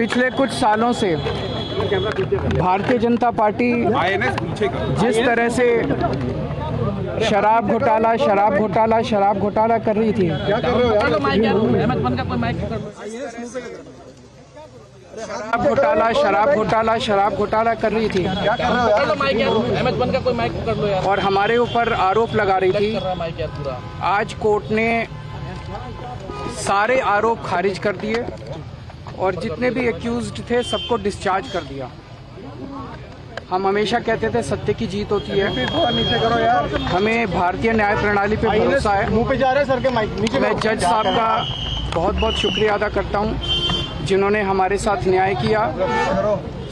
पिछले कुछ सालों से भारतीय जनता पार्टी जिस तरह से शराब घोटाला कर रही थी, शराब घोटाला कर रही थी और हमारे ऊपर आरोप लगा रही थी। आज कोर्ट ने सारे आरोप खारिज कर दिए और जितने भी एक्यूज्ड थे सबको डिस्चार्ज कर दिया। हम हमेशा कहते थे सत्य की जीत होती है। हमें भारतीय न्याय प्रणाली पे भरोसा है। मैं जज साहब का बहुत बहुत शुक्रिया अदा करता हूं जिन्होंने हमारे साथ न्याय किया,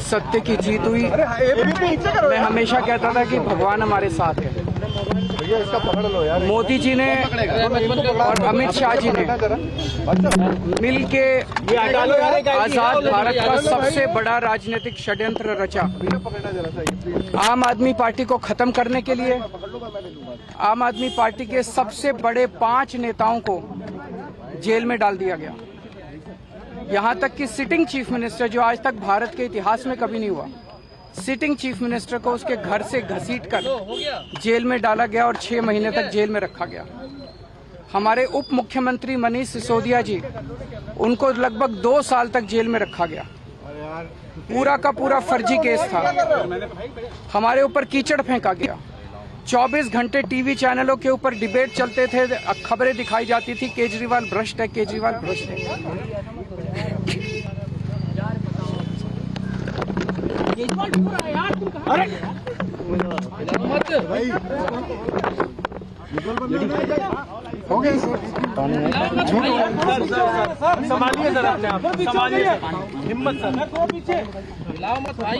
सत्य की जीत हुई। मैं हमेशा कहता था कि भगवान हमारे साथ है। मोदी जी ने और अमित शाह जी ने मिल के आजाद भारत का सबसे बड़ा राजनीतिक षड्यंत्र रचा। आम आदमी पार्टी को खत्म करने के लिए आम आदमी पार्टी के सबसे बड़े 5 नेताओं को जेल में डाल दिया गया। यहां तक कि सिटिंग चीफ मिनिस्टर, जो आज तक भारत के इतिहास में कभी नहीं हुआ, सिटिंग चीफ मिनिस्टर को उसके घर से घसीटकर जेल में डाला गया और 6 महीने तक जेल में रखा गया। हमारे उप मुख्यमंत्री मनीष सिसोदिया जी, उनको लगभग 2 साल तक जेल में रखा गया। पूरा का पूरा फर्जी केस था। हमारे ऊपर कीचड़ फेंका गया। 24 घंटे टीवी चैनलों के ऊपर डिबेट चलते थे, खबरें दिखाई जाती थी केजरीवाल भ्रष्ट है, केजरीवाल भ्रष्ट है। अरे हो गया संभालिए सर, अपने आप संभालिए, हिम्मत सर, हिलाओ मत भाई।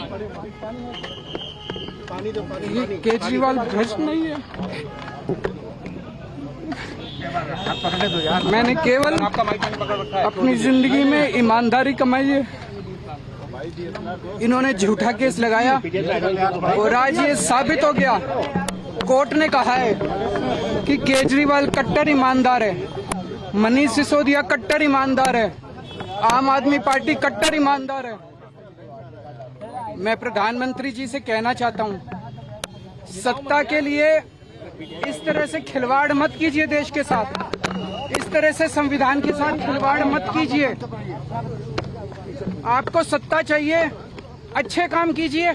ये केजरीवाल भ्रष्ट नहीं है। मैंने केवल अपनी जिंदगी में ईमानदारी कमाई है। इन्होंने झूठा केस लगाया और आज ये साबित हो गया। कोर्ट ने कहा है कि केजरीवाल कट्टर ईमानदार है, मनीष सिसोदिया कट्टर ईमानदार है, आम आदमी पार्टी कट्टर ईमानदार है। मैं प्रधानमंत्री जी से कहना चाहता हूं, सत्ता के लिए इस तरह से खिलवाड़ मत कीजिए देश के साथ, इस तरह से संविधान के साथ खिलवाड़ मत कीजिए। आपको सत्ता चाहिए, अच्छे काम कीजिए।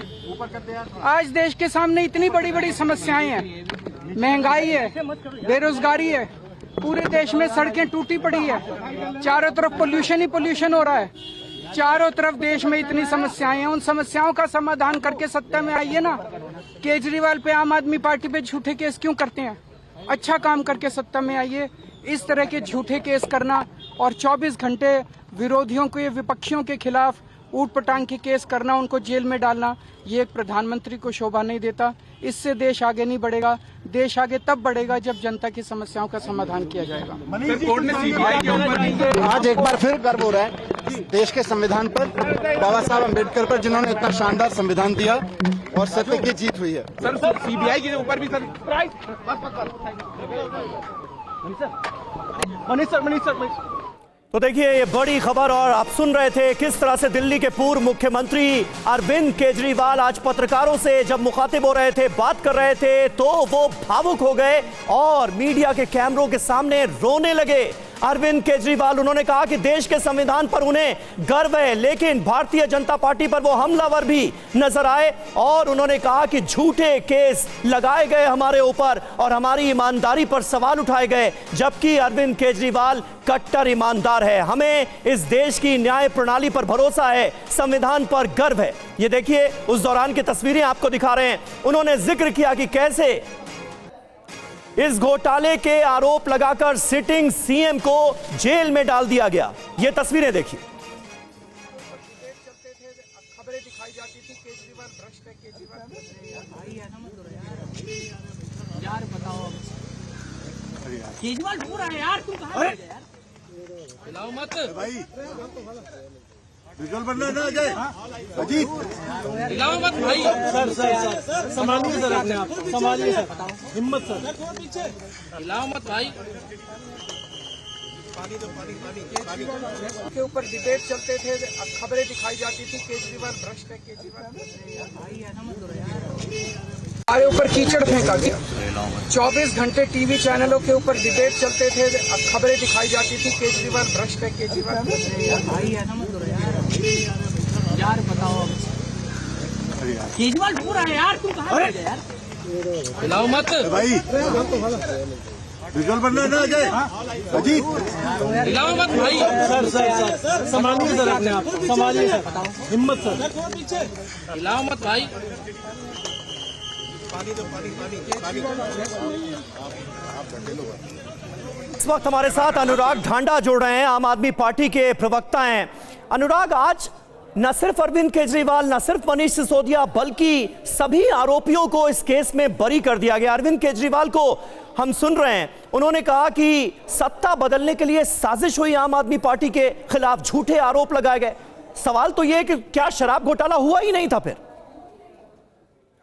आज देश के सामने इतनी बड़ी बड़ी समस्याएं हैं, महंगाई है, बेरोजगारी है, पूरे देश में सड़कें टूटी पड़ी है, चारों तरफ पोल्यूशन ही पोल्यूशन हो रहा है, चारों तरफ देश में इतनी समस्याएं हैं। उन समस्याओं का समाधान करके सत्ता में आइए ना। केजरीवाल पे, आम आदमी पार्टी पे झूठे केस क्यों करते हैं? अच्छा काम करके सत्ता में आइए। इस तरह के झूठे केस करना और 24 घंटे विरोधियों के, विपक्षियों के खिलाफ ऊट पटांग के केस करना, उनको जेल में डालना, ये एक प्रधानमंत्री को शोभा नहीं देता। इससे देश आगे नहीं बढ़ेगा। देश आगे तब बढ़ेगा जब जनता की समस्याओं का समाधान किया जाएगा। आज एक बार फिर गर्व हो रहा है देश के संविधान पर, बाबा साहब अम्बेडकर पर, जिन्होंने इतना शानदार संविधान दिया और सत्य की जीत हुई है। सर सीबीआई के ऊपर भी सर, मनीष सर। तो देखिए ये बड़ी खबर, और आप सुन रहे थे किस तरह से दिल्ली के पूर्व मुख्यमंत्री अरविंद केजरीवाल आज पत्रकारों से जब मुखातिब हो रहे थे, बात कर रहे थे, तो वो भावुक हो गए और मीडिया के कैमरों के सामने रोने लगे। अरविंद केजरीवाल, उन्होंने कहा कि देश के संविधान पर उन्हें गर्व है, लेकिन भारतीय जनता पार्टी पर वो हमलावर भी नजर आए और उन्होंने कहा कि झूठे केस लगाए गए हमारे ऊपर और हमारी ईमानदारी पर सवाल उठाए गए, जबकि अरविंद केजरीवाल कट्टर ईमानदार है। हमें इस देश की न्याय प्रणाली पर भरोसा है, संविधान पर गर्व है। ये देखिए उस दौरान की तस्वीरें आपको दिखा रहे हैं। उन्होंने जिक्र किया कि कैसे इस घोटाले के आरोप लगाकर सिटिंग सीएम को जेल में डाल दिया गया। ये तस्वीरें देखिए। खबरें दिखाई जाती थी केजरीवाल भ्रष्ट है, यार बताओ, केजरीवाल ढूंढ रहा है यार, तुम कहां गए यार? हिलाओ मत भाई, विजुअल बनना ना अजय, अजीत, हिलाओ मत भाई। सर संभालिए सर, अपने आप संभालिए सर, हिम्मत सर, हिलाओ मत भाई। के ऊपर डिबेट चलते थे, खबरें दिखाई जाती थी केजरीवाल भ्रष्ट है, केजरीवाल हमारे ऊपर कीचड़ फेंका गया। 24 घंटे टीवी चैनलों के ऊपर डिबेट चलते थे, खबरें दिखाई जाती थी केजरीवाल भ्रष्ट है, केजरीवाल यार बताओ केजरीवाल पूरा है यार, तुम कहाँ गए यार? हिलाओ मत भाई विजुअल बनना ना जाए अजीत, हिलाओ मत भाई। सर संभालिए सर अपने आप, संभालिए सर, हिम्मत सर, हिलाओ मत भाई। इस वक्त हमारे साथ अनुराग ढांडा जुड़ रहे हैं, आम आदमी पार्टी के प्रवक्ता हैं। अनुराग, आज न सिर्फ अरविंद केजरीवाल, न सिर्फ मनीष सिसोदिया, बल्कि सभी आरोपियों को इस केस में बरी कर दिया गया। अरविंद केजरीवाल को हम सुन रहे हैं, उन्होंने कहा कि सत्ता बदलने के लिए साजिश हुई, आम आदमी पार्टी के खिलाफ झूठे आरोप लगाए गए। सवाल तो यह है कि क्या शराब घोटाला हुआ ही नहीं था फिर?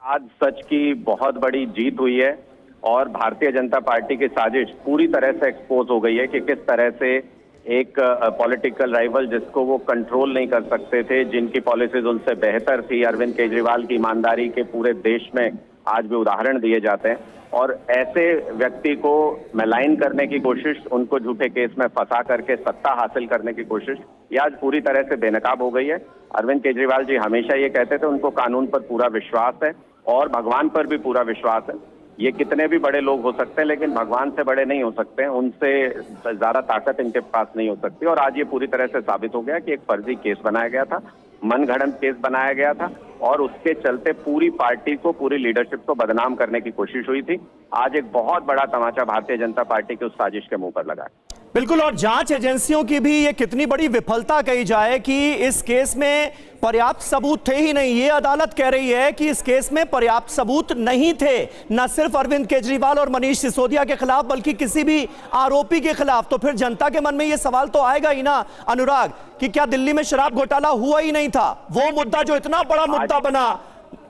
आज सच की बहुत बड़ी जीत हुई है और भारतीय जनता पार्टी की साजिश पूरी तरह से एक्सपोज हो गई है कि किस तरह से एक पॉलिटिकल राइवल जिसको वो कंट्रोल नहीं कर सकते थे, जिनकी पॉलिसीज उनसे बेहतर थी, अरविंद केजरीवाल की ईमानदारी के पूरे देश में आज भी उदाहरण दिए जाते हैं, और ऐसे व्यक्ति को मलाइन करने की कोशिश, उनको झूठे केस में फंसा करके सत्ता हासिल करने की कोशिश, ये आज पूरी तरह से बेनकाब हो गई है। अरविंद केजरीवाल जी हमेशा ये कहते थे उनको कानून पर पूरा विश्वास है और भगवान पर भी पूरा विश्वास है। ये कितने भी बड़े लोग हो सकते हैं लेकिन भगवान से बड़े नहीं हो सकते हैं, उनसे ज्यादा ताकत इनके पास नहीं हो सकती। और आज ये पूरी तरह से साबित हो गया कि एक फर्जी केस बनाया गया था, मनगढ़ंत केस बनाया गया था और उसके चलते पूरी पार्टी को, पूरी लीडरशिप को बदनाम करने की कोशिश हुई थी। आज एक बहुत बड़ा तमाचा भारतीय जनता पार्टी की उस साजिश के मुंह पर लगा। बिल्कुल, और जांच एजेंसियों की भी ये कितनी बड़ी विफलता कही जाए कि इस केस में पर्याप्त सबूत थे ही नहीं। ये अदालत कह रही है कि इस केस में पर्याप्त सबूत नहीं थे, न सिर्फ अरविंद केजरीवाल और मनीष सिसोदिया के खिलाफ बल्कि किसी भी आरोपी के खिलाफ। तो फिर जनता के मन में ये सवाल तो आएगा ही ना अनुराग कि क्या दिल्ली में शराब घोटाला हुआ ही नहीं था? वो मुद्दा जो इतना बड़ा मुद्दा बना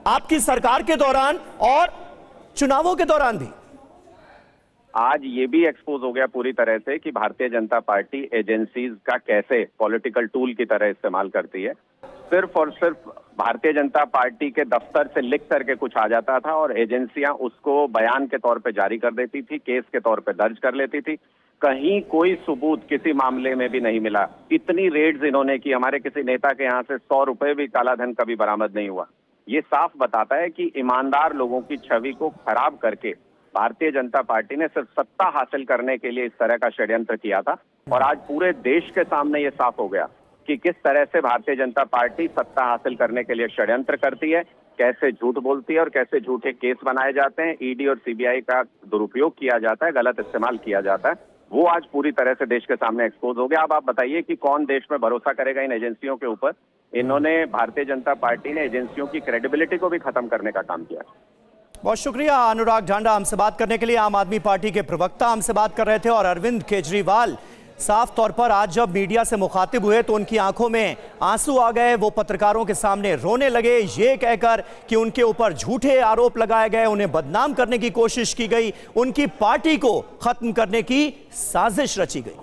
आपकी सरकार के दौरान और चुनावों के दौरान भी। आज ये भी एक्सपोज हो गया पूरी तरह से कि भारतीय जनता पार्टी एजेंसीज का कैसे पॉलिटिकल टूल की तरह इस्तेमाल करती है। सिर्फ और सिर्फ भारतीय जनता पार्टी के दफ्तर से लिख करके कुछ आ जाता था और एजेंसियां उसको बयान के तौर पे जारी कर देती थी, केस के तौर पे दर्ज कर लेती थी। कहीं कोई सबूत किसी मामले में भी नहीं मिला। इतनी रेड्स इन्होंने की, हमारे किसी नेता के यहाँ से 100 रुपए भी काला धन कभी बरामद नहीं हुआ। ये साफ बताता है कि ईमानदार लोगों की छवि को खराब करके भारतीय जनता पार्टी ने सिर्फ सत्ता हासिल करने के लिए इस तरह का षड्यंत्र किया था। और आज पूरे देश के सामने ये साफ हो गया कि किस तरह से भारतीय जनता पार्टी सत्ता हासिल करने के लिए षड्यंत्र करती है, कैसे झूठ बोलती है और कैसे झूठे केस बनाए जाते हैं, ईडी और सीबीआई का दुरुपयोग किया जाता है, गलत इस्तेमाल किया जाता है। वो आज पूरी तरह से देश के सामने एक्सपोज हो गया। अब आप बताइए कि कौन देश में भरोसा करेगा इन एजेंसियों के ऊपर? इन्होंने, भारतीय जनता पार्टी ने एजेंसियों की क्रेडिबिलिटी को भी खत्म करने का काम किया। बहुत शुक्रिया अनुराग ढांडा हमसे बात करने के लिए। आम आदमी पार्टी के प्रवक्ता हमसे बात कर रहे थे। और अरविंद केजरीवाल साफ तौर पर आज जब मीडिया से मुखातिब हुए तो उनकी आंखों में आंसू आ गए। वो पत्रकारों के सामने रोने लगे, ये कहकर कि उनके ऊपर झूठे आरोप लगाए गए, उन्हें बदनाम करने की कोशिश की गई, उनकी पार्टी को खत्म करने की साजिश रची गई।